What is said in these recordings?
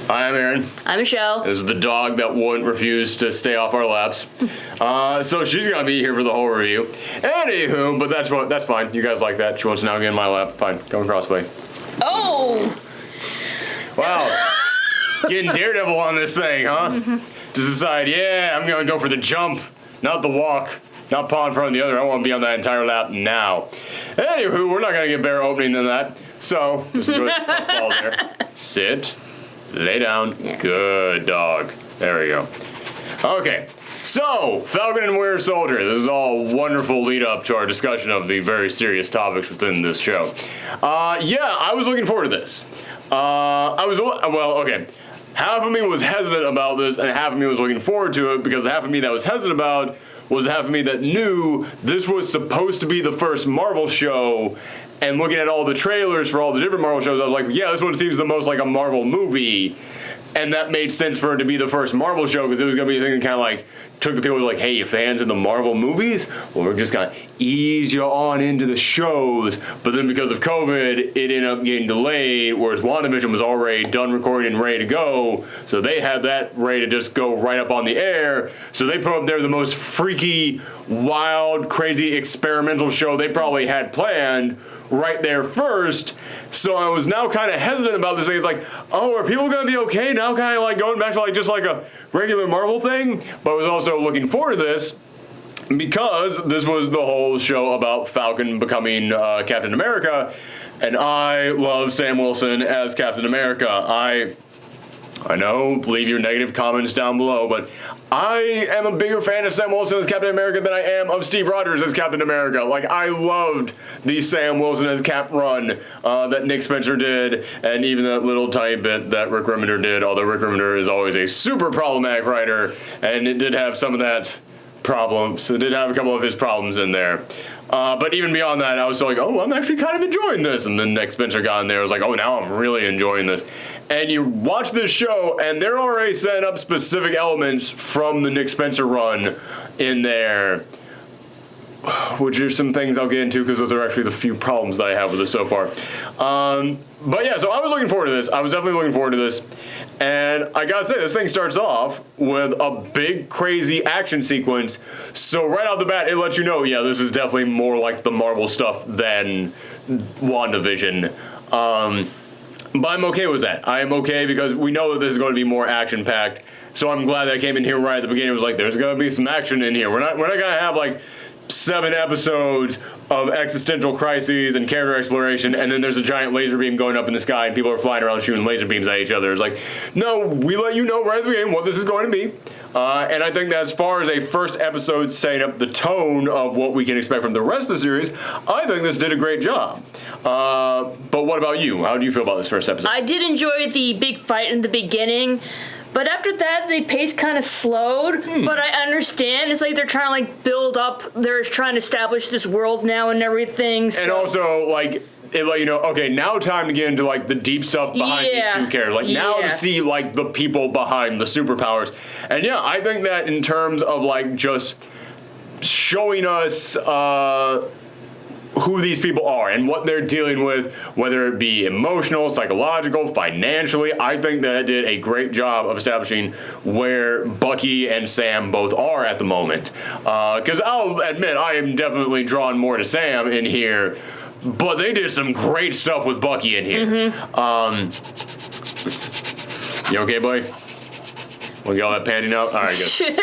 I'm Aaron. I'm Michelle. This is the dog that wouldn't refuse to stay off our laps. So she's gonna be here for the whole review. Anywho, but that's fine. You guys like that. She wants to now get in my lap. Fine. Going crossplay. Oh! Wow. Getting Daredevil on this thing, huh? To decide, yeah, I'm gonna go for the jump, not the walk. Not paw in front of the other. I want to be on that entire lap now. Anywho, we're not gonna get better opening than that. So just enjoy the puffball there. Sit. Lay down. Yeah. Good dog. There we go. Okay. So, Falcon and Winter Soldier. This is all wonderful lead up to our discussion of the very serious topics within this show. Yeah, I was looking forward to this. Okay. Half of me was hesitant about this, and half of me was looking forward to it, because the half of me that was hesitant about was the half of me that knew this was supposed to be the first Marvel show, and looking at all the trailers for all the different Marvel shows, I was like, yeah, this one seems the most like a Marvel movie. And that made sense for it to be the first Marvel show, because it was going to be a thing that kind of like took the people who were like, hey, you fans of the Marvel movies? Well, we're just going to ease you on into the shows. But then because of COVID, it ended up getting delayed, whereas WandaVision was already done recording and ready to go. So they had that ready to just go right up on the air. So they put up there the most freaky, wild, crazy, experimental show they probably had planned right there first. So I was now kind of hesitant about this thing. It's like, oh, are people going to be okay now, kind of like going back to like just like a regular Marvel thing? But I was also looking forward to this because this was the whole show about Falcon becoming Captain America, and I love Sam Wilson as Captain America. I know, leave your negative comments down below, but I am a bigger fan of Sam Wilson as Captain America than I am of Steve Rogers as Captain America. Like, I loved the Sam Wilson as Cap run that Nick Spencer did, and even that little tiny bit that Rick Remender did, although Rick Remender is always a super problematic writer, and it did have some of that problems. It did have a couple of his problems in there. But even beyond that, I was still like, oh, I'm actually kind of enjoying this. And then Nick Spencer got in there. I was like, oh, now I'm really enjoying this. And you watch this show, and they're already setting up specific elements from the Nick Spencer run in there, which are some things I'll get into because those are actually the few problems that I have with this so far. But yeah, so I was looking forward to this. I was definitely looking forward to this. And I gotta say, this thing starts off with a big, crazy action sequence. So right off the bat, it lets you know, yeah, this is definitely more like the Marvel stuff than WandaVision. But I'm okay with that. I am okay because we know that this is going to be more action-packed. So I'm glad that I came in here right at the beginning. It was like, there's going to be some action in here. We're not going to have like 7 episodes of existential crises and character exploration, and then there's a giant laser beam going up in the sky and people are flying around shooting laser beams at each other. It's like, no, we let you know right at the beginning what this is going to be. And I think that as far as a first episode setting up the tone of what we can expect from the rest of the series, I think this did a great job. But what about you? How do you feel about this first episode? I did enjoy the big fight in the beginning. But after that, the pace kind of slowed. But I understand. It's like they're trying to like build up. They're trying to establish this world now and everything. So. And also, like, it let you know, okay, now time to get into like the deep stuff behind these two characters. Like now to see like the people behind the superpowers. And yeah, I think that in terms of like just showing us who these people are and what they're dealing with, whether it be emotional, psychological, financially, I think that it did a great job of establishing where Bucky and Sam both are at the moment. Because I'll admit, I am definitely drawn more to Sam in here, but they did some great stuff with Bucky in here. You okay, buddy? Want to get all that panting out? All right, good.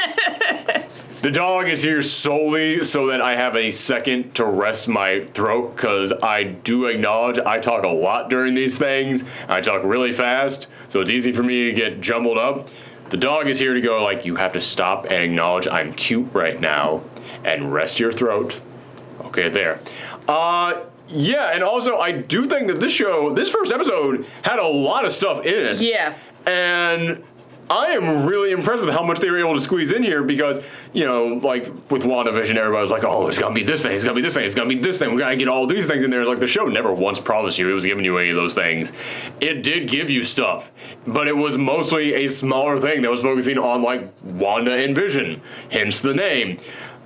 The dog is here solely so that I have a second to rest my throat, because I do acknowledge I talk a lot during these things. I talk really fast, so it's easy for me to get jumbled up. The dog is here to go like, you have to stop and acknowledge I'm cute right now and rest your throat. Okay, there. Yeah, and also I do think that this first episode had a lot of stuff in it. Yeah. And I am really impressed with how much they were able to squeeze in here because, you know, like with WandaVision, everybody was like, oh, it's going to be this thing, it's going to be this thing, it's going to be this thing. We got to get all these things in there. It's like the show never once promised you it was giving you any of those things. It did give you stuff, but it was mostly a smaller thing that was focusing on like Wanda and Vision, hence the name.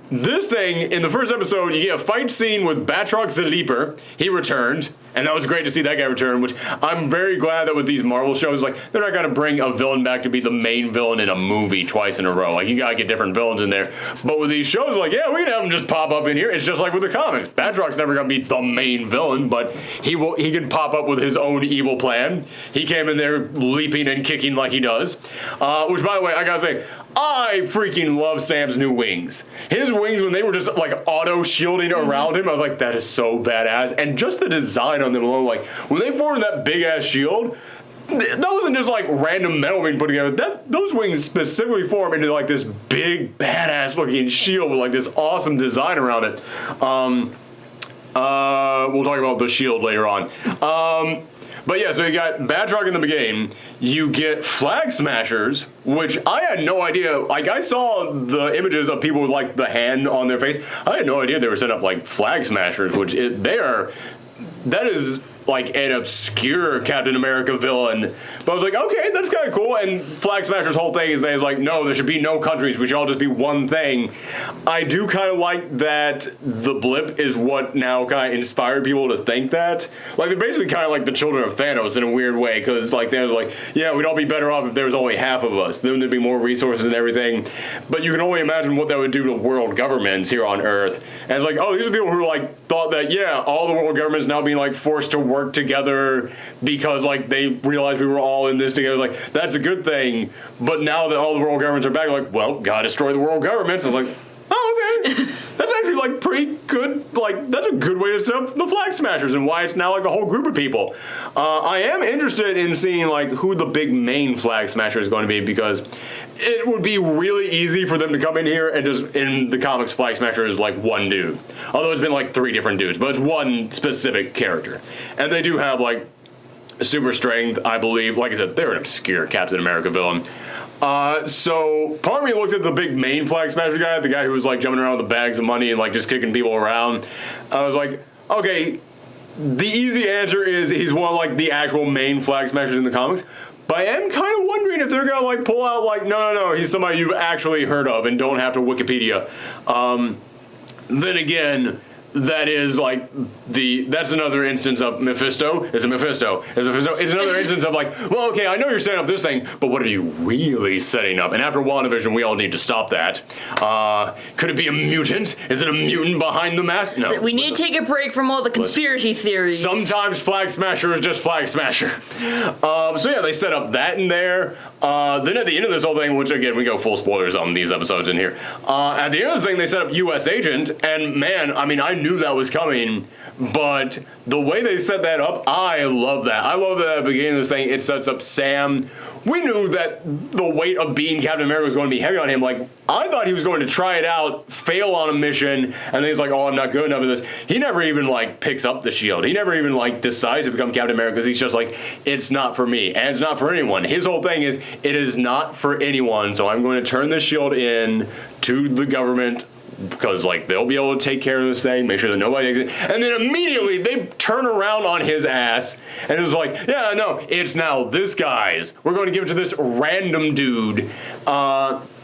This thing, in the first episode, you get a fight scene with Batroc the Leaper. He returned. And that was great to see that guy return, which I'm very glad that with these Marvel shows, like, they're not going to bring a villain back to be the main villain in a movie twice in a row. Like, you got to get different villains in there. But with these shows, like, yeah, we can have them just pop up in here. It's just like with the comics. Batrock's never going to be the main villain, but he can pop up with his own evil plan. He came in there leaping and kicking like he does. Which, by the way, I got to say, I freaking love Sam's new wings. His wings, when they were just like auto shielding around him, I was like, that is so badass. And just the design on them alone, like when they formed that big ass shield, that wasn't just like random metal being put together. Those wings specifically form into like this big badass looking shield with like this awesome design around it. We'll talk about the shield later on. But yeah, so you got Batroc in the beginning. You get Flag Smashers, which I had no idea. Like, I saw the images of people with, like, the hand on their face. I had no idea they were set up like Flag Smashers, which that is like an obscure Captain America villain. But I was like, okay, that's kind of cool. And Flag Smasher's whole thing is they're like, no, there should be no countries. We should all just be one thing. I do kind of like that the blip is what now kind of inspired people to think that. Like, they're basically kind of like the children of Thanos in a weird way, because like Thanos was like, yeah, we'd all be better off if there was only half of us. Then there'd be more resources and everything. But you can only imagine what that would do to world governments here on Earth. And it's like, oh, these are people who like thought that, yeah, all the world governments now being like forced to work together because like they realized we were all in this together. Like, that's a good thing. But now that all the world governments are back, like, well, gotta destroy the world governments. I was like, oh, okay. That's actually like pretty good. Like, that's a good way to set up the Flag Smashers and why it's now like a whole group of people. I am interested in seeing like who the big main Flag Smasher is going to be, because it would be really easy for them to come in here and just, in the comics, Flag Smasher is like one dude. Although it's been like 3 different dudes, but it's one specific character. And they do have like super strength, I believe. Like I said, they're an obscure Captain America villain. So part of me looks at the big main Flag Smasher guy, the guy who was like jumping around with the bags of money and like just kicking people around. I was like, okay, the easy answer is he's one of like the actual main Flag Smashers in the comics. But I am kind of wondering if they're gonna like pull out like, no, he's somebody you've actually heard of and don't have to Wikipedia. Then again, that is like that's another instance of Mephisto. It's Mephisto. It's another instance of like, well, okay, I know you're setting up this thing, but what are you really setting up? And after WandaVision, we all need to stop that. Could it be a mutant? Is it a mutant behind the mask? No. We need to take a break from all the conspiracy theories. Sometimes Flag Smasher is just Flag Smasher. So yeah, they set up that in there. Then at the end of this whole thing, which again, we go full spoilers on these episodes in here. At the end of this thing, they set up U.S. Agent, and man, I mean, I knew that was coming, but the way they set that up, I love that. I love that at the beginning of this thing, it sets up Sam. We knew that the weight of being Captain America was going to be heavy on him. Like, I thought he was going to try it out, fail on a mission, and then he's like, oh, I'm not good enough at this. He never even, like, picks up the shield. He never even, like, decides to become Captain America, because he's just like, it's not for me, and it's not for anyone. His whole thing is, it is not for anyone, so I'm going to turn this shield in to the government, because like they'll be able to take care of this thing, make sure that nobody takes it, and then immediately they turn around on his ass and it's like, yeah, no, it's now this guy's. We're going to give it to this random dude.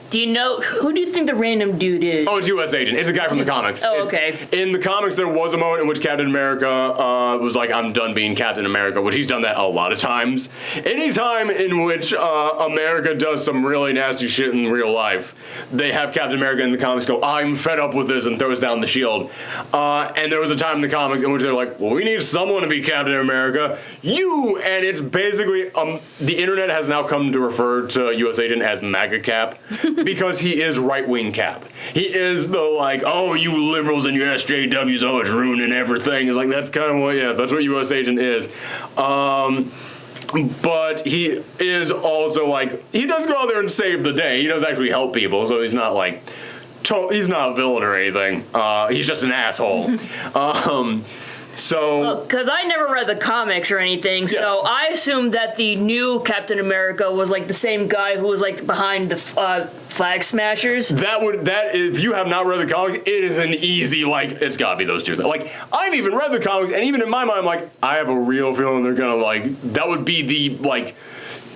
Do you know, who do you think the random dude is? Oh, it's U.S. Agent. It's a guy from the comics. Oh, okay. In the comics, there was a moment in which Captain America was like, I'm done being Captain America, which he's done that a lot of times. Any time in which America does some really nasty shit in real life, they have Captain America in the comics go, I'm fed up with this, and throws down the shield. And there was a time in the comics in which they're like, well, we need someone to be Captain America. And it's basically, the internet has now come to refer to U.S. Agent as MAGA Cap. Because he is right-wing Cap. He is the, like, oh, you liberals and your SJWs, oh, it's ruining everything. It's like, that's kind of what, yeah, that's what U.S. Agent is. But he is also, like, he does go out there and save the day. He does actually help people, so he's not, like, he's not a villain or anything. He's just an asshole. Because I never read the comics or anything, so yes. I assumed that the new Captain America was like the same guy who was like behind the Flag Smashers. That if you have not read the comics, it is an easy, like, it's gotta be those two. Like, I've even read the comics, and even in my mind, I'm like, I have a real feeling they're gonna, like, that would be the, like,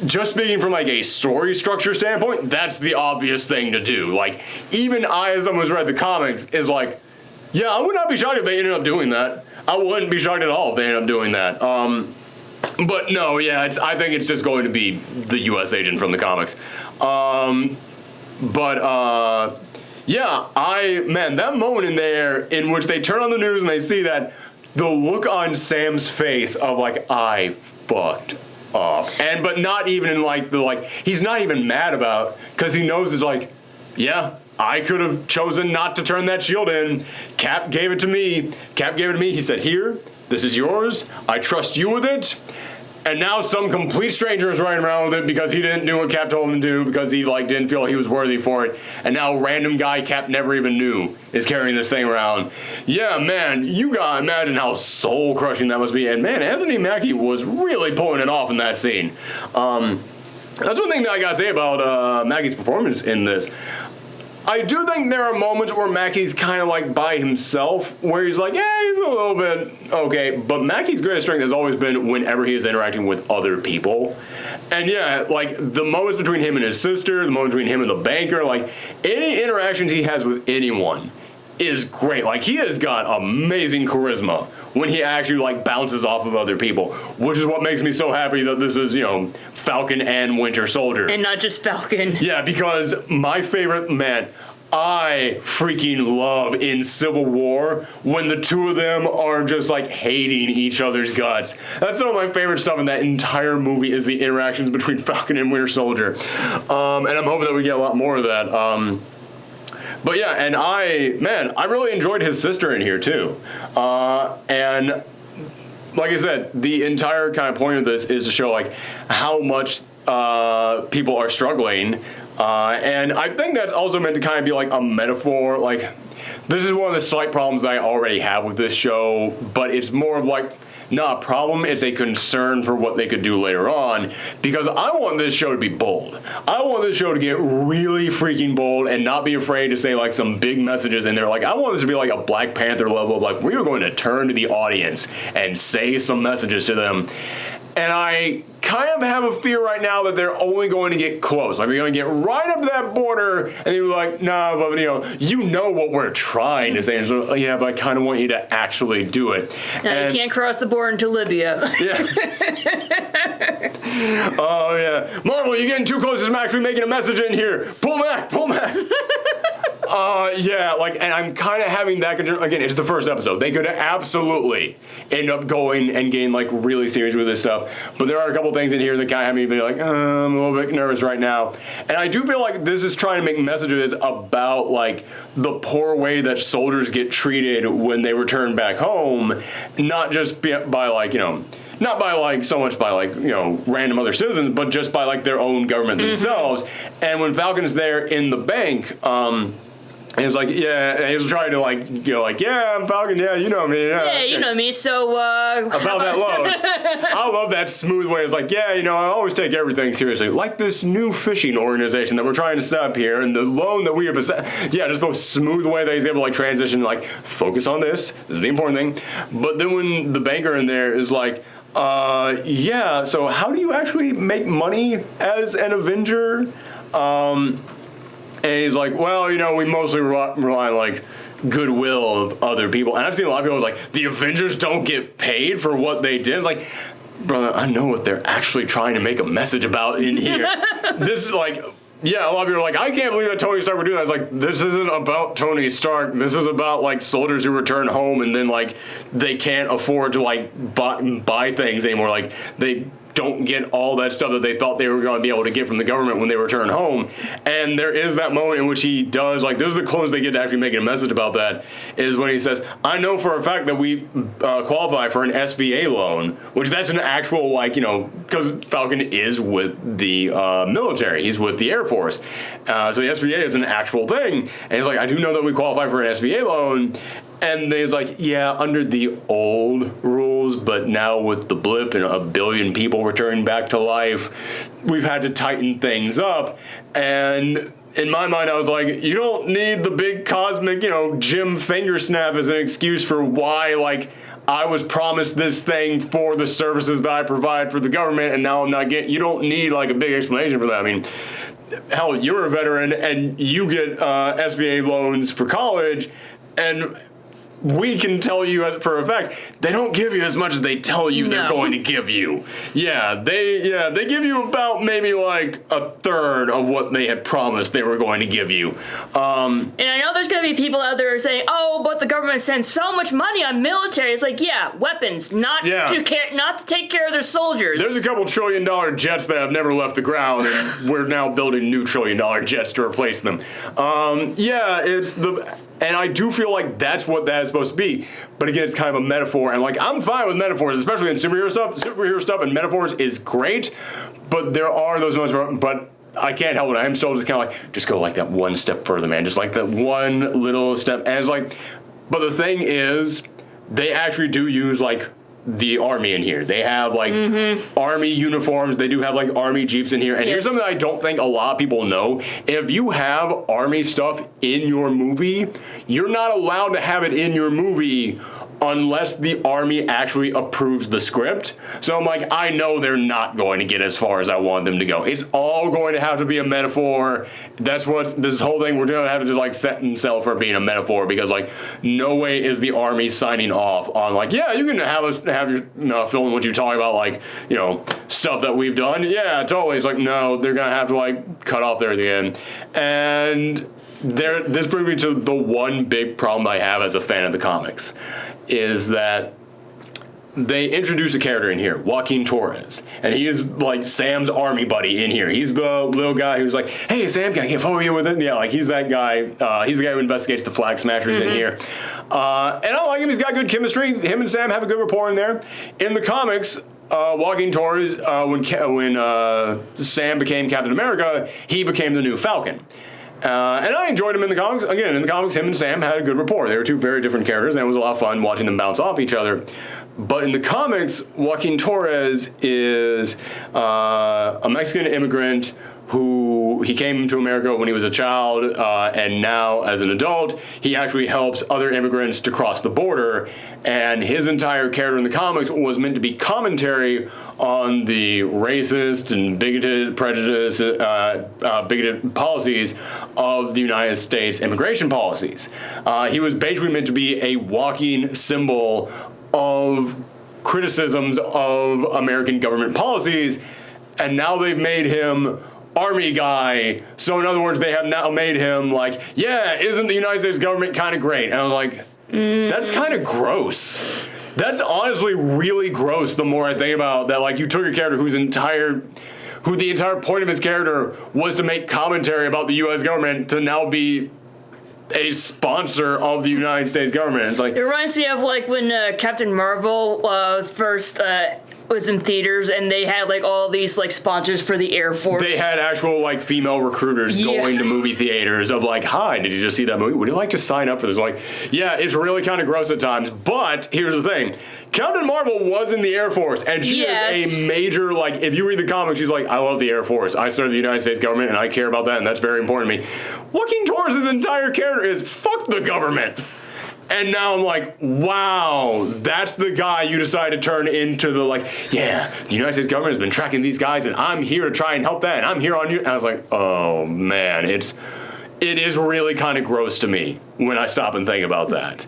just speaking from like a story structure standpoint, that's the obvious thing to do. Like, even I, as someone who's read the comics, is like, yeah, I would not be shocked if they ended up doing that. I wouldn't be shocked at all if they end up doing that. But no, yeah, I think it's just going to be the U.S. agent from the comics. That moment in there in which they turn on the news and they see that, the look on Sam's face of like, I fucked up. But not even in like he's not even mad about, because he knows it's like, yeah, I could have chosen not to turn that shield in. Cap gave it to me. He said, here, this is yours. I trust you with it. And now some complete stranger is running around with it because he didn't do what Cap told him to do, because he didn't feel he was worthy for it. And now a random guy Cap never even knew is carrying this thing around. Yeah, man, you gotta imagine how soul crushing that must be. And man, Anthony Mackie was really pulling it off in that scene. That's one thing that I gotta say about Mackie's performance in this. I do think there are moments where Mackie's kind of like by himself, where he's like, yeah, he's a little bit okay. But Mackie's greatest strength has always been whenever he is interacting with other people. And yeah, like the moments between him and his sister, the moments between him and the banker, like any interactions he has with anyone is great. Like he has got amazing charisma when he actually like bounces off of other people, which is what makes me so happy that this is, Falcon and Winter Soldier. And not just Falcon. Yeah, because my favorite, man, I freaking love in Civil War when the two of them are just like hating each other's guts. That's some of my favorite stuff in that entire movie is the interactions between Falcon and Winter Soldier. And I'm hoping that we get a lot more of that. But yeah, and I really enjoyed his sister in here too. And like I said, the entire kind of point of this is to show like how much people are struggling. And I think that's also meant to kind of be like a metaphor. Like, this is one of the slight problems that I already have with this show, but it's more of like, not a problem, it's a concern for what they could do later on, because I want this show to be bold. I want this show to get really freaking bold and not be afraid to say like some big messages in there. Like, I want this to be like a Black Panther level of like, we are going to turn to the audience and say some messages to them. And I kind of have a fear right now that they're only going to get close. Like, they're going to get right up to that border, and they're like, nah, but you know what we're trying to say. And so, yeah, but I kind of want you to actually do it. No, you can't cross the border into Libya. Yeah. Oh, yeah. Marvel, you're getting too close. I'm actually making a message in here. Pull back. Yeah, and I'm kind of having that concern. Again, it's the first episode. They could absolutely end up going and getting, really serious with this stuff. But there are a couple things in here that kind of have me be like, I'm a little bit nervous right now. And I do feel like this is trying to make messages about, the poor way that soldiers get treated when they return back home, not just by, not by so much by random other citizens, but just by their own government themselves. And when Falcon's there in the bank, and he's like, yeah, and he's trying to yeah, I'm Falcon, yeah, you know me. Yeah, you know me, so, about that loan. I love that smooth way. It's like, yeah, I always take everything seriously. Like this new fishing organization that we're trying to set up here, and the loan that we have, yeah, just the smooth way that he's able to transition, focus on this is the important thing. But then when the banker in there is like, yeah, so how do you actually make money as an Avenger? And he's like, well, we mostly rely on, goodwill of other people. And I've seen a lot of people like, the Avengers don't get paid for what they did. It's like, brother, I know what they're actually trying to make a message about in here. This is yeah, a lot of people are like, I can't believe that Tony Stark would do that. It's like, this isn't about Tony Stark. This is about, soldiers who return home and then, they can't afford to, buy things anymore. They don't get all that stuff that they thought they were going to be able to get from the government when they return home. And there is that moment in which he does, this is the closest they get to actually making a message about that, is when he says, I know for a fact that we qualify for an SBA loan, which that's an actual, because Falcon is with the military. He's with the Air Force. So the SBA is an actual thing. And he's like, I do know that we qualify for an SBA loan. And he's like, yeah, under the old rules, but now with the blip and 1 billion people returning back to life, we've had to tighten things up. And in my mind, I was like, you don't need the big cosmic, Jim finger snap as an excuse for why, I was promised this thing for the services that I provide for the government, and now I'm not getting. You don't need a big explanation for that. I mean, hell, you're a veteran and you get SBA loans for college, and we can tell you for a fact they don't give you as much as they tell you they're going to give you. They give you about maybe like a third of what they had promised they were going to give you. And I know there's going to be people out there saying, "Oh, but the government spends so much money on military." It's like, weapons, not to take care of their soldiers. There's a couple $1 trillion jets that have never left the ground, and we're now building new $1 trillion jets to replace them. And I do feel like that's what that is supposed to be. But again, it's kind of a metaphor. And like, I'm fine with metaphors, especially in superhero stuff. Superhero stuff and metaphors is great. But there are those moments where, but I can't help it. I'm still just kind of like, just go like that one step further, man. Just like that one little step. And it's like, but the thing is, they actually do use like the army in here. They have like army uniforms. They do have like army jeeps in here. And here's something I don't think a lot of people know. If you have army stuff in your movie, you're not allowed to have it in your movie unless the army actually approves the script. So I'm like, I know they're not going to get as far as I want them to go. It's all going to have to be a metaphor. That's what this whole thing we're going to have to just like set and sell for being a metaphor, because like no way is the army signing off on like, yeah, you can have us have your film what you talk about, like, you know, stuff that we've done. Yeah, totally. It's like, no, they're going to have to like cut off there at the end. And this brings me to the one big problem I have as a fan of the comics, is that they introduce a character in here, Joaquin Torres, and he is like Sam's army buddy in here. He's the little guy who's like, "Hey, Sam, can I get follow you with it?" Yeah, like he's that guy. He's the guy who investigates the Flag Smashers in here, and I like him. He's got good chemistry. Him and Sam have a good rapport in there. In the comics, Joaquin Torres, when Sam became Captain America, he became the new Falcon. And I enjoyed him in the comics. Again, in the comics, him and Sam had a good rapport. They were two very different characters, and it was a lot of fun watching them bounce off each other. But in the comics, Joaquin Torres is a Mexican immigrant who he came to America when he was a child, and now as an adult, he actually helps other immigrants to cross the border. And his entire character in the comics was meant to be commentary on the racist and bigoted bigoted policies of the United States immigration policies. He was basically meant to be a walking symbol of criticisms of American government policies, and now they've made him army guy. So in other words, they have now made him like, yeah, isn't the United States government kind of great? And I was like, that's kind of gross. That's honestly really gross the more I think about that. Like, you took a character who the entire point of his character was to make commentary about the U.S. government to now be a sponsor of the United States government. It's like, it reminds me of like when Captain Marvel first was in theaters, and they had like all these like sponsors for the Air Force. They had actual like female recruiters going to movie theaters of like, "Hi, did you just see that movie? Would you like to sign up for this?" Like, yeah, it's really kind of gross at times. But here's the thing: Captain Marvel was in the Air Force, and she is a major, like, if you read the comics, she's like, "I love the Air Force. I serve the United States government, and I care about that, and that's very important to me." Joaquin Torres' entire character is "fuck the government." And now I'm like, wow, that's the guy you decide to turn into the, like, yeah, the United States government has been tracking these guys, and I'm here to try and help that, and I'm here on you. And I was like, oh, man, it is really kind of gross to me when I stop and think about that.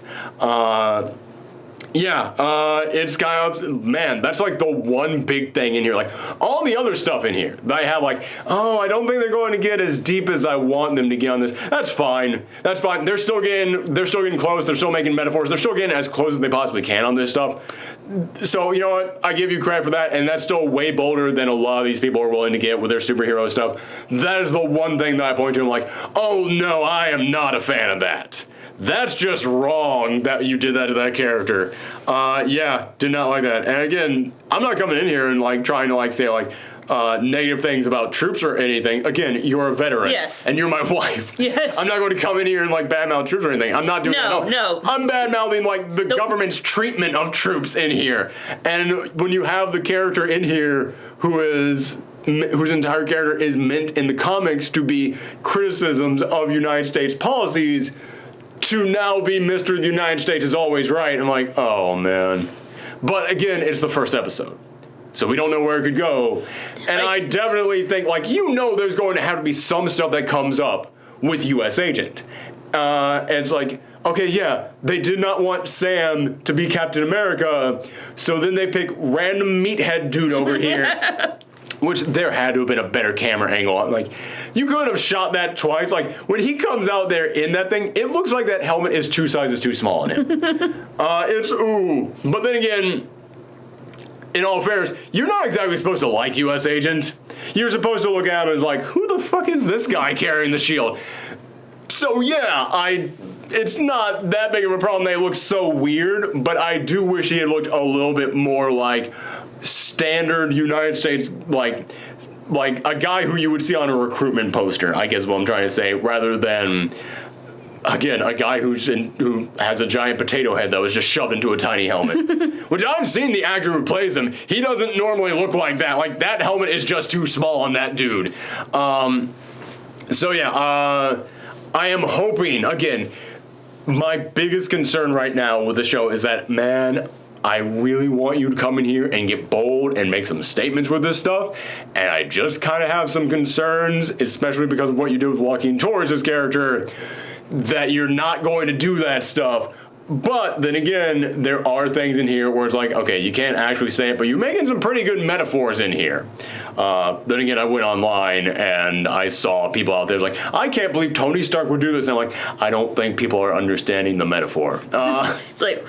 It's kind of, man, that's like the one big thing in here. Like, all the other stuff in here that I have, like, oh, I don't think they're going to get as deep as I want them to get on this. That's fine. That's fine. They're still getting close. They're still making metaphors. They're still getting as close as they possibly can on this stuff. So, you know what? I give you credit for that, and that's still way bolder than a lot of these people are willing to get with their superhero stuff. That is the one thing that I point to. I'm like, oh, no, I am not a fan of that. That's just wrong that you did that to that character. Did not like that. And again, I'm not coming in here and like trying to like say like negative things about troops or anything. Again, you're a veteran. Yes. And you're my wife. Yes. I'm not going to come in here and like badmouth troops or anything. I'm not doing that. No. I'm badmouthing like the government's treatment of troops in here. And when you have the character in here whose entire character is meant in the comics to be criticisms of United States policies, to now be Mr. The United States is always right. I'm like, oh, man. But again, it's the first episode. So we don't know where it could go. And I definitely think, like, there's going to have to be some stuff that comes up with U.S. Agent. And it's like, okay, yeah, they did not want Sam to be Captain America, so then they pick random meathead dude over here. Which there had to have been a better camera angle. Like, you could have shot that twice. Like, when he comes out there in that thing, it looks like that helmet is 2 sizes too small on him. It's ooh. But then again, in all fairness, you're not exactly supposed to like U.S. Agent. You're supposed to look at him as like, who the fuck is this guy carrying the shield? So yeah, it's not that big of a problem that it looks so weird, but I do wish he had looked a little bit more like standard United States, like a guy who you would see on a recruitment poster, I guess is what I'm trying to say, rather than, again, a guy who has a giant potato head that was just shoved into a tiny helmet. Which I've seen the actor who plays him. He doesn't normally look like that. Like, that helmet is just too small on that dude. So yeah, I am hoping, again, my biggest concern right now with the show is that, man, I really want you to come in here and get bold and make some statements with this stuff, and I just kind of have some concerns, especially because of what you did with Joaquin Torres' character, that you're not going to do that stuff. But then again, there are things in here where it's like, okay, you can't actually say it, but you're making some pretty good metaphors in here. Then again, I went online and I saw people out there like, I can't believe Tony Stark would do this. And I'm like, I don't think people are understanding the metaphor. It's like,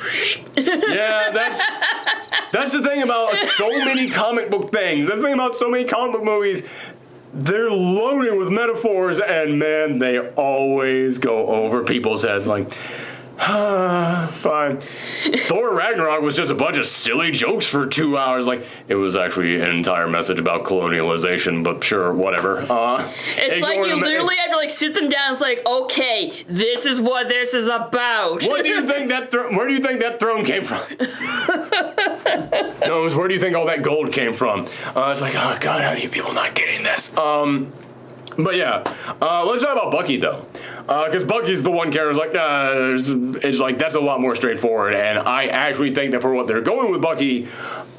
yeah, that's the thing about so many comic book things. That's the thing about so many comic book movies. They're loaded with metaphors, and man, they always go over people's heads. Like, fine. Thor Ragnarok was just a bunch of silly jokes for 2 hours. Like, it was actually an entire message about colonialization, but sure, whatever. It's like you literally have to like sit them down. It's like, okay, this is what this is about. What do you think where do you think that throne came from? No, where do you think all that gold came from? It's like, oh god, how are you people not getting this? But yeah, let's talk about Bucky though. Because Bucky's the one character who's like, it's like, that's a lot more straightforward, and I actually think that for what they're going with Bucky,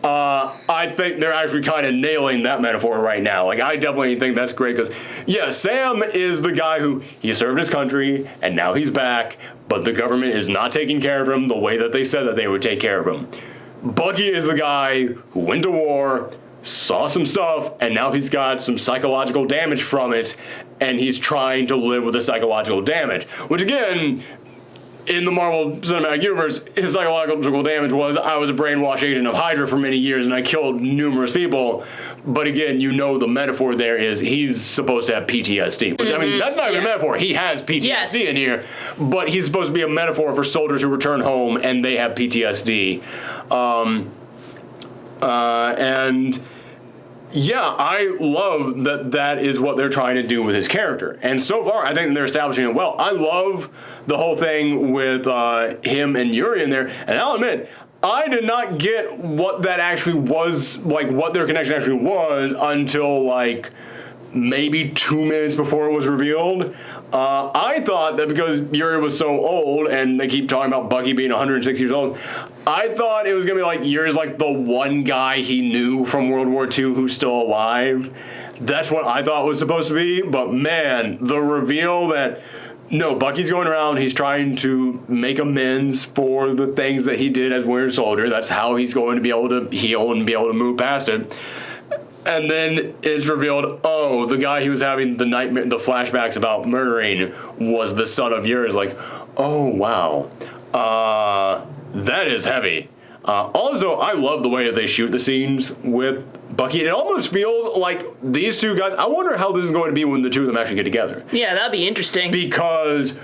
I think they're actually kind of nailing that metaphor right now. Like, I definitely think that's great, because, yeah, Sam is the guy who, he served his country, and now he's back, but the government is not taking care of him the way that they said that they would take care of him. Bucky is the guy who went to war, saw some stuff, and now he's got some psychological damage from it, and he's trying to live with the psychological damage. Which, again, in the Marvel Cinematic Universe, his psychological damage was, I was a brainwash agent of Hydra for many years, and I killed numerous people. But again, you know the metaphor there is he's supposed to have PTSD. Which, I mean, that's not even a metaphor. He has PTSD in here. But he's supposed to be a metaphor for soldiers who return home, and they have PTSD. And yeah, I love that is what they're trying to do with his character. And so far, I think they're establishing it well. I love the whole thing with him and Yuri in there. And I'll admit, I did not get what that actually was, like what their connection actually was, until like maybe 2 minutes before it was revealed. I thought that because Yuri was so old, and they keep talking about Bucky being 106 years old, I thought it was going to be like Yuri's like the one guy he knew from World War II who's still alive. That's what I thought it was supposed to be, but man, the reveal that, no, Bucky's going around, he's trying to make amends for the things that he did as Winter Soldier. That's how he's going to be able to heal and be able to move past it. And then it's revealed, oh, the guy he was having the nightmare, the flashbacks about murdering was the son of yours. Like, oh, wow. That is heavy. Also, I love the way that they shoot the scenes with Bucky. It almost feels like these two guys, I wonder how this is going to be when the two of them actually get together. Yeah, that'd be interesting. Because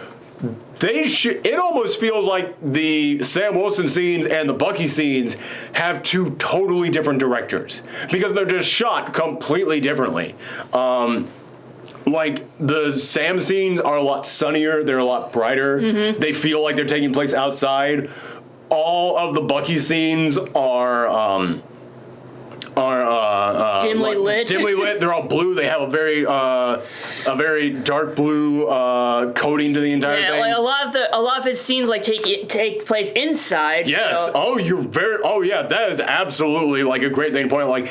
it almost feels like the Sam Wilson scenes and the Bucky scenes have two totally different directors, because they're just shot completely differently. Like, the Sam scenes are a lot sunnier, they're a lot brighter, they feel like they're taking place outside. All of the Bucky scenes are dimly lit. Dimly lit. They're all blue. They have a very dark blue coating to the entire thing. Like a lot of his scenes like take place inside. Yes. So. Oh yeah. That is absolutely like a great thing to point out. Like,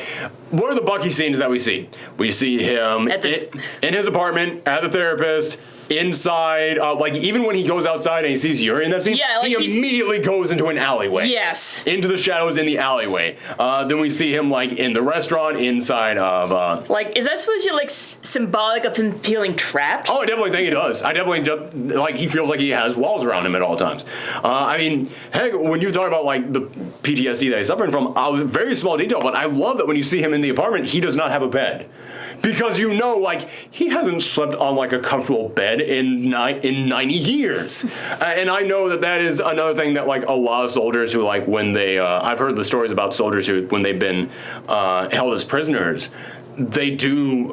what are the Bucky scenes that we see? We see him in his apartment at the therapist, inside, like even when he goes outside and he sees Yuri in that scene, Yeah, like he immediately goes into an alleyway. Yes. Into the shadows in the alleyway. Then we see him like in the restaurant inside of. Like, is that supposed to be like symbolic of him feeling trapped? Oh, I definitely think it does. I definitely do, like he feels like he has walls around him at all times. I mean, heck, when you talk about like the PTSD that he's suffering from, was a very small detail, but I love that when you see him in the apartment, he does not have a bed. Because you know, like, he hasn't slept on, like, a comfortable bed in 90 years. And I know that is another thing that, like, a lot of soldiers who, like, when they, I've heard the stories about soldiers who, when they've been held as prisoners, they do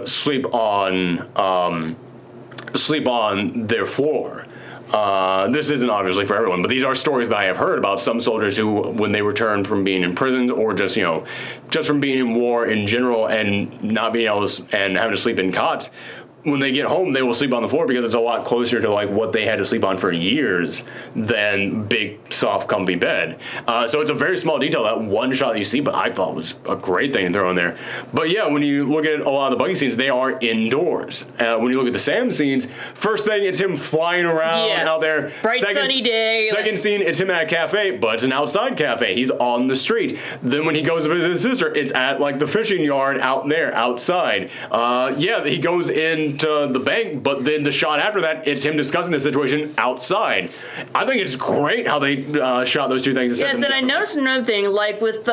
sleep on their floor. This isn't obviously for everyone, but these are stories that I have heard about some soldiers who, when they return from being imprisoned or just, you know, just from being in war in general and not being able to, and having to sleep in cots, when they get home, they will sleep on the floor because it's a lot closer to like what they had to sleep on for years than big, soft, comfy bed. So it's a very small detail, that one shot that you see, but I thought was a great thing to throw in there. But yeah, when you look at a lot of the Bucky scenes, they are indoors. When you look at the Sam scenes, first thing, it's him flying around out there. Bright sunny day. Second scene, it's him at a cafe, but it's an outside cafe. He's on the street. Then when he goes to visit his sister, it's at like the fishing yard out there, outside. He goes into the bank, but then the shot after that, it's him discussing the situation outside. I think it's great how they shot those two things. Yes, and I noticed another thing, like with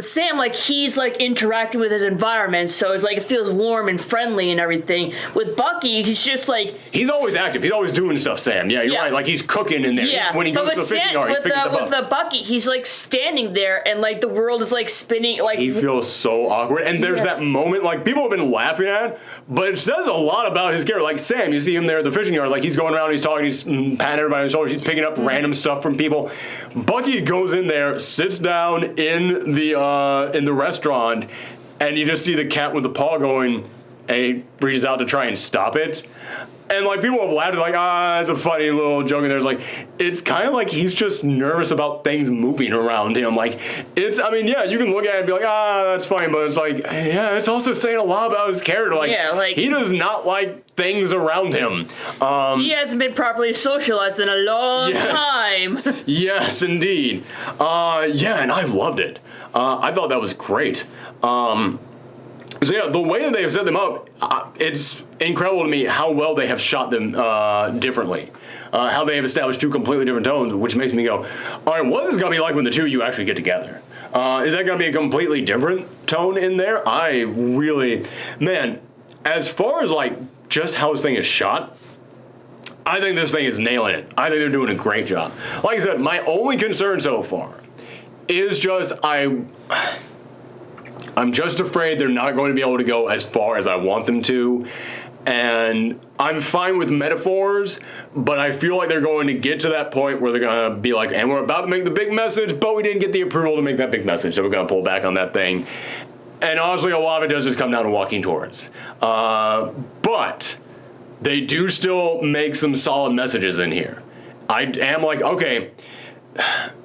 Sam, like he's like interacting with his environment, so it's like it feels warm and friendly and everything. With Bucky, he's just like he's always active. He's always doing stuff. Sam, you're right. Like he's cooking in there. Yeah, when he goes to the fishing yard, with the Bucky, he's like standing there, and like the world is like spinning. Like he feels so awkward, and there's that moment like people have been laughing at, but it says a lot about his character. Like Sam, you see him there at the fishing yard, like he's going around, he's talking, he's patting everybody on the shoulders, he's picking up random stuff from people. Bucky goes in there, sits down in the restaurant, and you just see the cat with the paw going, and he reaches out to try and stop it. And like people have laughed, like, it's a funny little joke in there. It's like, it's kind of like he's just nervous about things moving around him. Like, you can look at it and be like, that's funny, but it's like, yeah, it's also saying a lot about his character. Like, he does not like things around him. He hasn't been properly socialized in a long time. Yes, indeed. And I loved it. I thought that was great. So yeah, the way that they have set them up, it's incredible to me how well they have shot them differently. How they have established two completely different tones, which makes me go, all right, what is this going to be like when the two of you actually get together? Is that going to be a completely different tone in there? I really, man, as far as like just how this thing is shot, I think this thing is nailing it. I think they're doing a great job. Like I said, my only concern so far is just I'm just afraid they're not going to be able to go as far as I want them to. And I'm fine with metaphors, but I feel like they're going to get to that point where they're going to be like, and we're about to make the big message, but we didn't get the approval to make that big message, so we're going to pull back on that thing. And honestly, a lot of it does just come down to walking towards. But they do still make some solid messages in here. I am like, okay,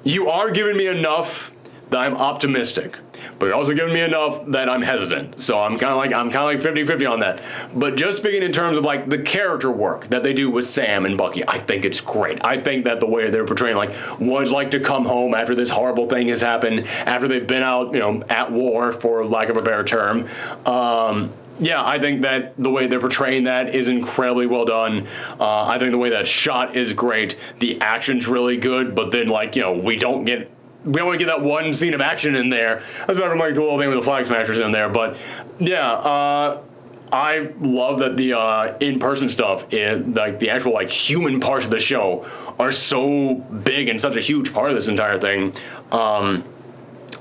you are giving me enough that I'm optimistic, but you're also giving me enough that I'm hesitant. So I'm kind of like 50-50 on that. But just speaking in terms of like the character work that they do with Sam and Bucky, I think it's great. I think that the way they're portraying like what it's like to come home after this horrible thing has happened, after they've been out, at war, for lack of a better term. I think that the way they're portraying that is incredibly well done. I think the way that's shot is great. The action's really good, but then we only get that one scene of action in there. Aside from like the little thing with the flag smashers in there, but I love that the in-person stuff, like the actual like human parts of the show, are so big and such a huge part of this entire thing.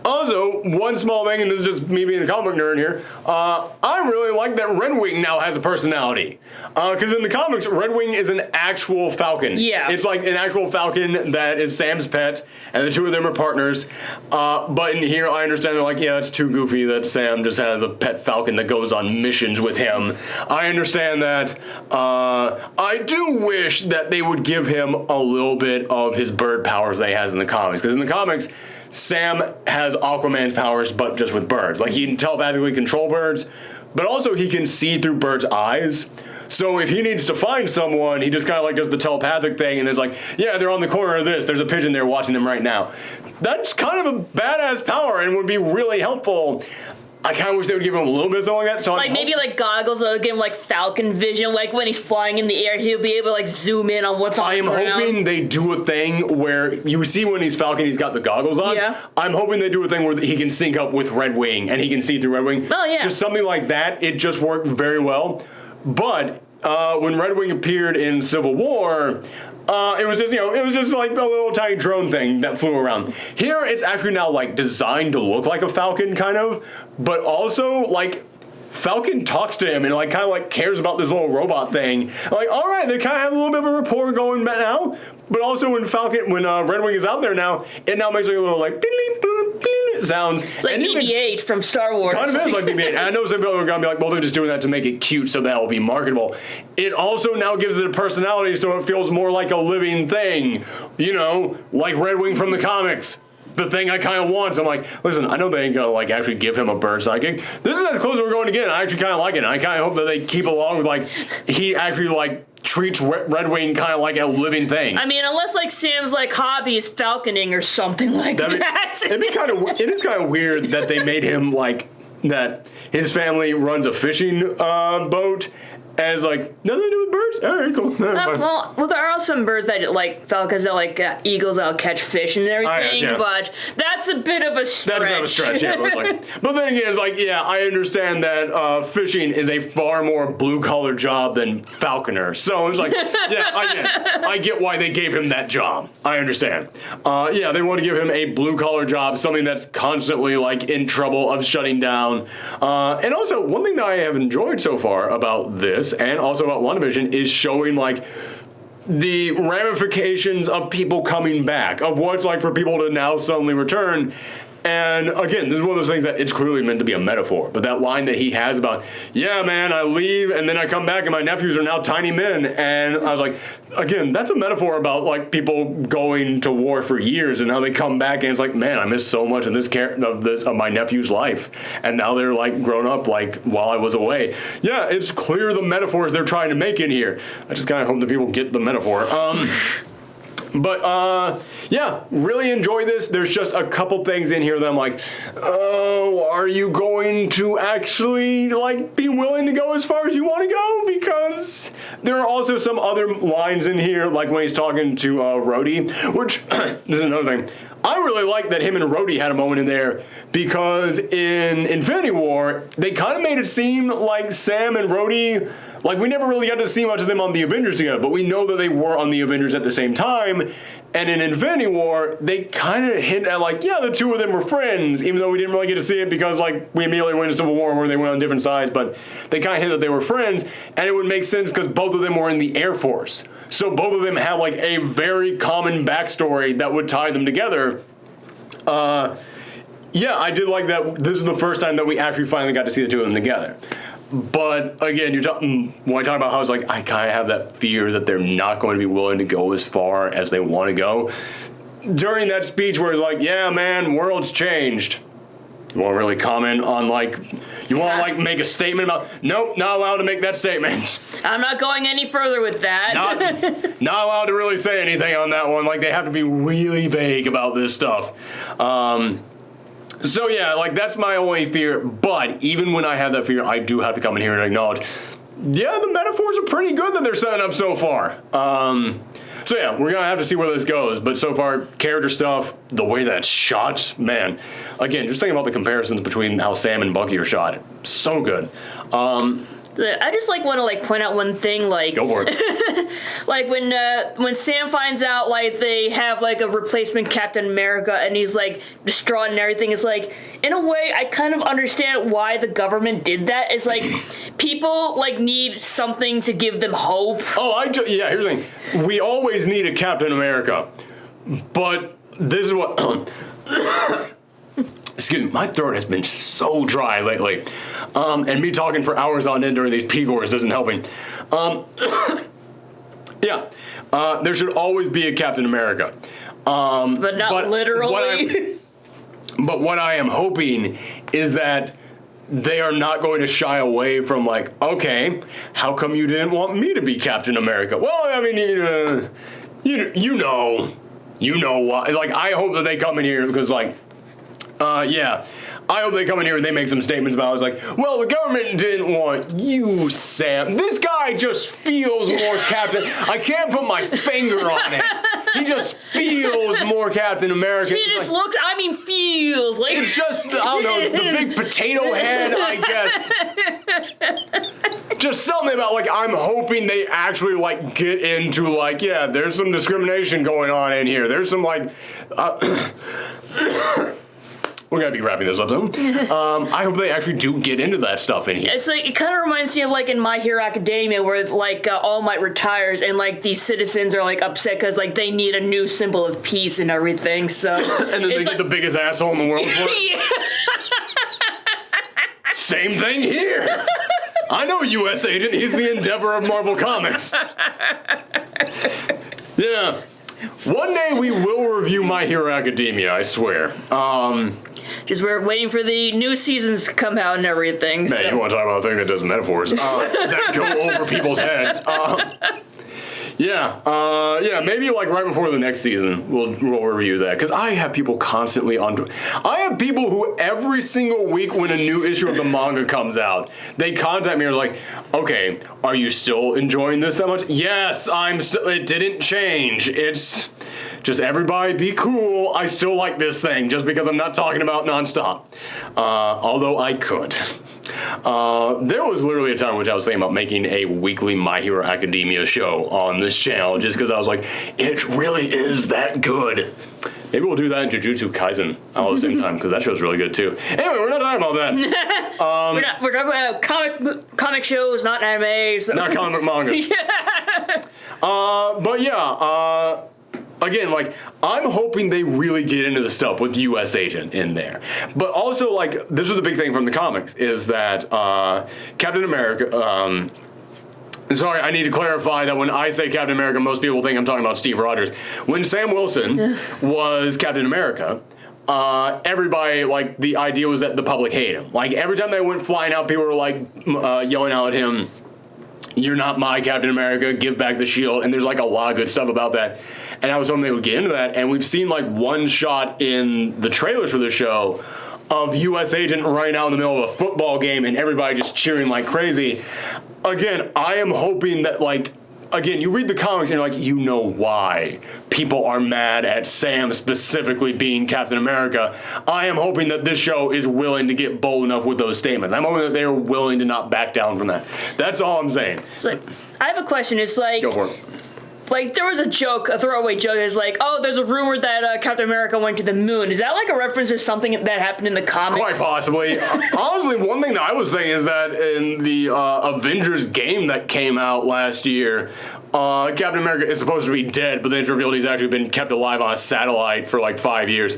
Also, one small thing, and this is just me being a comic book nerd here, I really like that Red Wing now has a personality. Because in the comics, Red Wing is an actual Falcon. Yeah. It's like an actual Falcon that is Sam's pet, and the two of them are partners. But in here, I understand they're like, yeah, it's too goofy that Sam just has a pet Falcon that goes on missions with him. I understand that. I do wish that they would give him a little bit of his bird powers that he has in the comics. Because in the comics, Sam has Aquaman's powers, but just with birds. Like, he can telepathically control birds, but also he can see through birds' eyes. So if he needs to find someone, he just kind of like does the telepathic thing, and it's like, yeah, they're on the corner of this. There's a pigeon there watching them right now. That's kind of a badass power and would be really helpful. I kind of wish they would give him a little bit of something like that. So like maybe like goggles that would give him like Falcon vision. Like when he's flying in the air, he'll be able to like zoom in on what's on the ground. I am hoping they do a thing where you see when he's Falcon, he's got the goggles on. Yeah. I'm hoping they do a thing where he can sync up with Red Wing and he can see through Red Wing. Oh yeah. Just something like that. It just worked very well. But when Red Wing appeared in Civil War, it was just like a little tiny drone thing that flew around. Here, it's actually now like designed to look like a Falcon, kind of, but also like Falcon talks to him and like kind of like cares about this little robot thing. Like, all right, they kind of have a little bit of a rapport going now. But also when Red Wing is out there now, it now makes like a little like sounds. It's like BB-8 from Star Wars. Kind of is like BB-8. And I know some people are gonna be like, well, they're just doing that to make it cute, so that will be marketable. It also now gives it a personality, so it feels more like a living thing. You know, like Red Wing from the comics. The thing I kind of want. So I'm like, listen, I know they ain't gonna like actually give him a bird sidekick. This is as close as we're going to get. I actually kind of like it. And I kind of hope that they keep along with like he actually like treats Red Wing kind of like a living thing. I mean, unless like Sam's like hobby is falconing or something like that. It is kind of weird that they made him like that. His family runs a fishing boat. As like nothing to do with birds. All right, cool. Well, there are some birds that like falcons that like eagles that'll catch fish and everything, but that's a bit of a stretch. That's a bit of a stretch, yeah. But then again, it's like, yeah, I understand that fishing is a far more blue-collar job than falconer. So it's like, yeah, I get why they gave him that job. I understand. Yeah, they want to give him a blue-collar job, something that's constantly like in trouble of shutting down. And also, one thing that I have enjoyed so far about this, and also about WandaVision, is showing like the ramifications of people coming back, of what it's like for people to now suddenly return. And again, this is one of those things that it's clearly meant to be a metaphor, but that line that he has about, yeah, man, I leave and then I come back and my nephews are now tiny men. And I was like, again, that's a metaphor about like people going to war for years and how they come back and it's like, man, I missed so much of my nephew's life. And now they're like grown up like while I was away. Yeah, it's clear the metaphors they're trying to make in here. I just kind of hope that people get the metaphor. But, yeah, really enjoy this. There's just a couple things in here that I'm like, oh, are you going to actually, like, be willing to go as far as you want to go? Because there are also some other lines in here, like when he's talking to Rhodey, which, this is another thing. I really like that him and Rhodey had a moment in there because in Infinity War, they kind of made it seem like Sam and Rhodey, like we never really got to see much of them on the Avengers together, but we know that they were on the Avengers at the same time. And in Infinity War, they kind of hint at like, yeah, the two of them were friends, even though we didn't really get to see it because like we immediately went to Civil War where they went on different sides, but they kind of hint that they were friends, and it would make sense because both of them were in the Air Force. So both of them have like a very common backstory that would tie them together. Yeah, I did like that. This is the first time that we actually finally got to see the two of them together. But again, when I talk about how it's like I kind of have that fear that they're not going to be willing to go as far as they want to go. During that speech where it's like, yeah, man, world's changed. You want to really comment on like, you want to like make a statement about, nope, not allowed to make that statement. I'm not going any further with that. Not allowed to really say anything on that one. Like they have to be really vague about this stuff. So yeah, like that's my only fear, but even when I have that fear, I do have to come in here and acknowledge, yeah, the metaphors are pretty good that they're setting up so far. So yeah, we're gonna have to see where this goes, but so far, character stuff, the way that's shot, man. Again, just think about the comparisons between how Sam and Bucky are shot. So good. I just like want to like point out one thing, like go for it. Like when Sam finds out like they have like a replacement Captain America and he's like distraught and everything, it's like in a way I kind of understand why the government did that. It's like people like need something to give them hope. Oh, yeah. Here's the thing: we always need a Captain America, but this is what. Excuse me, my throat has been so dry lately. And me talking for hours on end during these P-Gores doesn't help me. Yeah, there should always be a Captain America. But not literally. But what I am hoping is that they are not going to shy away from like, okay, how come you didn't want me to be Captain America? Well, I mean, you know why. Like, I hope that they come in here because, like, I hope they come in here and they make some statements about it. It's like, well, the government didn't want you, Sam. This guy just feels more Captain. I can't put my finger on it. He just feels more Captain America. He just like, looks, feels like. It's just, I don't know, the big potato head, I guess. Just something about, like, I'm hoping they actually, like, get into, like, yeah, there's some discrimination going on in here. There's some, like, we're gonna be wrapping this up soon. I hope they actually do get into that stuff in here. It's like, it kind of reminds me of like in My Hero Academia where like All Might retires and like these citizens are like upset because like they need a new symbol of peace and everything. So and then they get the biggest asshole in the world for it. Same thing here. I know U.S. Agent. He's the Endeavor of Marvel Comics. Yeah. One day we will review My Hero Academia, I swear. Just we're waiting for the new seasons to come out and everything. Man, you want to talk about a thing that does metaphors that go over people's heads. Yeah, maybe like right before the next season, we'll review that. Because I have people constantly on. I have people who every single week when a new issue of the manga comes out, they contact me and are like, okay, are you still enjoying this that much? Yes, I'm still. It didn't change. It's just everybody be cool. I still like this thing just because I'm not talking about nonstop. Although I could. There was literally a time in which I was thinking about making a weekly My Hero Academia show on this channel just because I was like, it really is that good. Maybe we'll do that in Jujutsu Kaisen all at the same time because that show's really good too. Anyway, we're not talking about that. We're talking about comic shows, not animes. Not comic mangas. But yeah, again, like, I'm hoping they really get into the stuff with U.S. Agent in there. But also, like, this was the big thing from the comics, is that Captain America, sorry, I need to clarify that when I say Captain America, most people think I'm talking about Steve Rogers. When Sam Wilson was Captain America, everybody, like, the idea was that the public hated him. Like, every time they went flying out, people were, like, yelling out at him, "You're not my Captain America, give back the shield," and there's, like, a lot of good stuff about that. And I was hoping they would get into that, and we've seen, like, one shot in the trailers for the show of U.S. Agent running out in the middle of a football game and everybody just cheering like crazy. Again, I am hoping that, like, again, you read the comics and you're like, you know why people are mad at Sam specifically being Captain America. I am hoping that this show is willing to get bold enough with those statements. I'm hoping that they're willing to not back down from that. That's all I'm saying. Like, I have a question. It's like, go for it. Like, there was a joke, a throwaway joke, is like, oh, there's a rumor that Captain America went to the moon. Is that like a reference to something that happened in the comics? Quite possibly. Honestly, one thing that I was thinking is that in the Avengers game that came out last year, Captain America is supposed to be dead, but then it's revealed he's actually been kept alive on a satellite for like 5 years.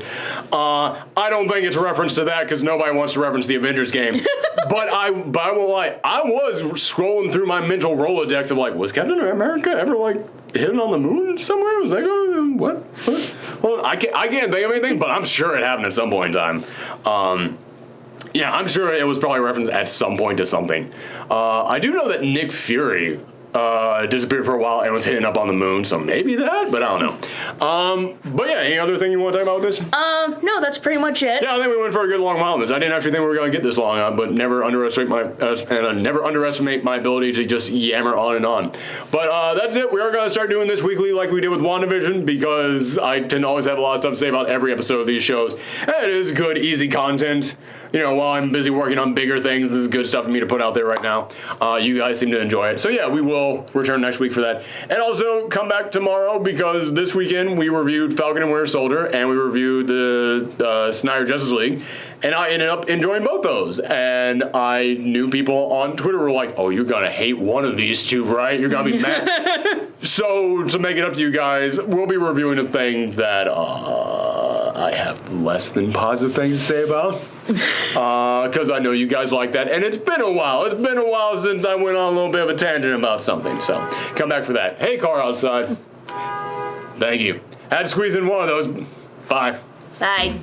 I don't think it's a reference to that because nobody wants to reference the Avengers game. But I won't lie, I was scrolling through my mental Rolodex of like, was Captain America ever like hidden on the moon somewhere? I was like, oh, what? Well, I can't think of anything, but I'm sure it happened at some point in time. Yeah, I'm sure it was probably referenced at some point to something. I do know that Nick Fury disappeared for a while and was hitting up on the moon, so maybe that, but I don't know. But yeah, any other thing you want to talk about with this? No, that's pretty much it. Yeah, I think we went for a good long while on this. I didn't actually think we were going to get this long, but never underestimate my ability to just yammer on and on. But that's it. We are going to start doing this weekly like we did with WandaVision because I tend to always have a lot of stuff to say about every episode of these shows. And it is good, easy content. You know, while I'm busy working on bigger things, this is good stuff for me to put out there right now. You guys seem to enjoy it. So yeah, we will return next week for that. And also come back tomorrow because this weekend we reviewed Falcon and Winter Soldier and we reviewed the Snyder Justice League. And I ended up enjoying both those. And I knew people on Twitter were like, oh, you're going to hate one of these two, right? You're going to be mad. So to make it up to you guys, we'll be reviewing a thing that I have less than positive things to say about. Because I know you guys like that. And it's been a while. It's been a while since I went on a little bit of a tangent about something. So come back for that. Hey, car outside. Thank you. Had to squeeze in one of those. Bye. Bye.